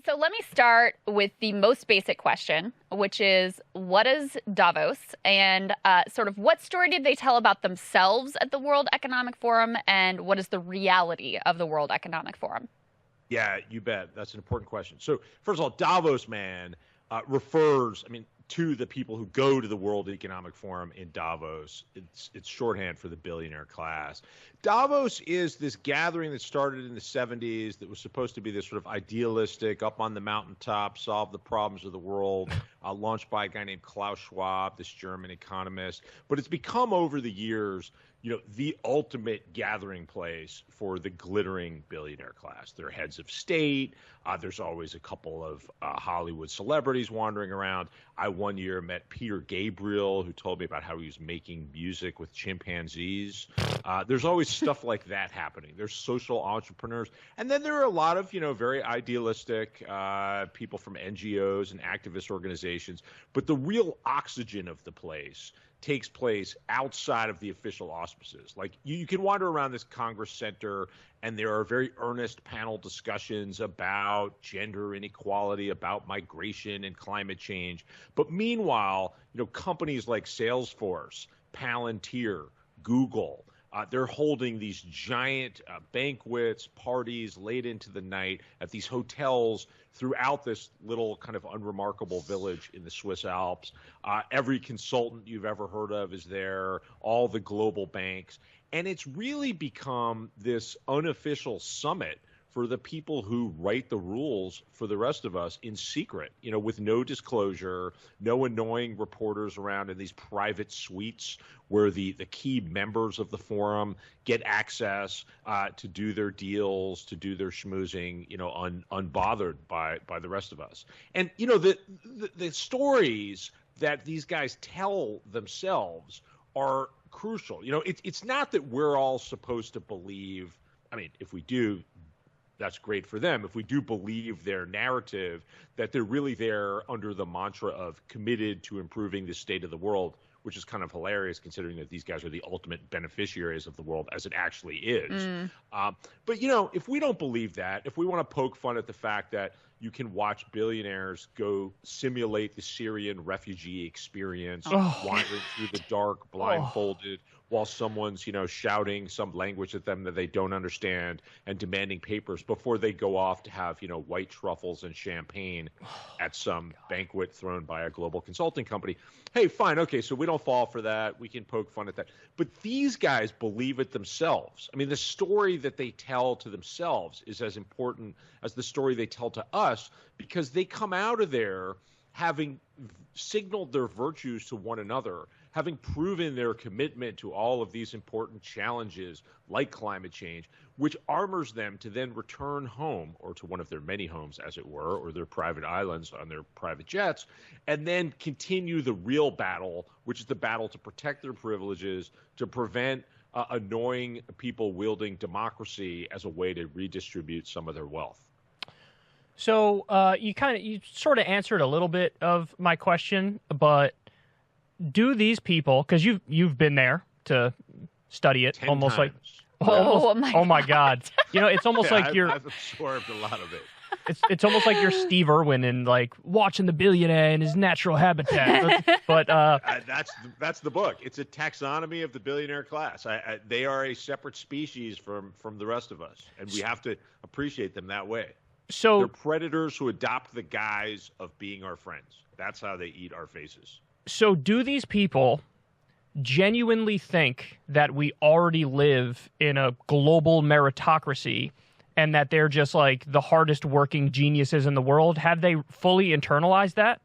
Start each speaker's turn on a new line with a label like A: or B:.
A: So let me start with the most basic question, which is, what is Davos, and sort of what story did they tell about themselves at the World Economic Forum, and what is the reality of the World Economic Forum?
B: Yeah, you bet. That's an important question. So first of all, Davos, man, refers, to the people who go to the World Economic Forum in Davos. It's shorthand for the billionaire class. Davos is this gathering that started in the 70s that was supposed to be this sort of idealistic, up on the mountaintop, solve the problems of the world, launched by a guy named Klaus Schwab, this German economist. But it's become over the years, the ultimate gathering place for the glittering billionaire class. They're heads of state. There's always a couple of Hollywood celebrities wandering around. I one year met Peter Gabriel, who told me about how he was making music with chimpanzees. There's always stuff like that happening. There's social entrepreneurs. And then there are a lot of, very idealistic people from NGOs and activist organizations. But the real oxygen of the place takes place outside of the official auspices. Like you can wander around this Congress Center and there are very earnest panel discussions about gender inequality, about migration and climate change. But meanwhile, companies like Salesforce, Palantir, Google, they're holding these giant banquets, parties late into the night at these hotels throughout this little kind of unremarkable village in the Swiss Alps. Every consultant you've ever heard of is there, all the global banks. And it's really become this unofficial summit for the people who write the rules for the rest of us in secret, with no disclosure, no annoying reporters around in these private suites where the key members of the forum get access to do their deals, to do their schmoozing, unbothered by the rest of us. And, the stories that these guys tell themselves are crucial. It's not that we're all supposed to believe, if we do, that's great for them. If we do believe their narrative, that they're really there under the mantra of committed to improving the state of the world, which is kind of hilarious considering that these guys are the ultimate beneficiaries of the world as it actually is. But, if we don't believe that, if we want to poke fun at the fact that you can watch billionaires go simulate the Syrian refugee experience, wandering through the dark, blindfolded, while someone's, shouting some language at them that they don't understand and demanding papers before they go off to have, white truffles and champagne at some banquet thrown by a global consulting company. Hey, fine. Okay, so we don't fall for that. We can poke fun at that. But these guys believe it themselves. The story that they tell to themselves is as important as the story they tell to us, because they come out of there having signaled their virtues to one another, having proven their commitment to all of these important challenges like climate change, which armors them to then return home, or to one of their many homes, as it were, or their private islands on their private jets, and then continue the real battle, which is the battle to protect their privileges, to prevent annoying people wielding democracy as a way to redistribute some of their wealth.
C: So you sort of answered a little bit of my question, but do these people, because you've been there to study it,
B: 10
C: almost
B: times.
C: Oh my God! It's almost like you're.
B: I've absorbed a lot of it.
C: It's almost like you're Steve Irwin and like watching the billionaire in his natural habitat. But
B: that's the book. It's a taxonomy of the billionaire class. They are a separate species from the rest of us, and we have to appreciate them that way.
C: So
B: they're predators who adopt the guise of being our friends. That's how they eat our faces.
C: So do these people genuinely think that we already live in a global meritocracy and that they're just like the hardest working geniuses in the world? Have they fully internalized that?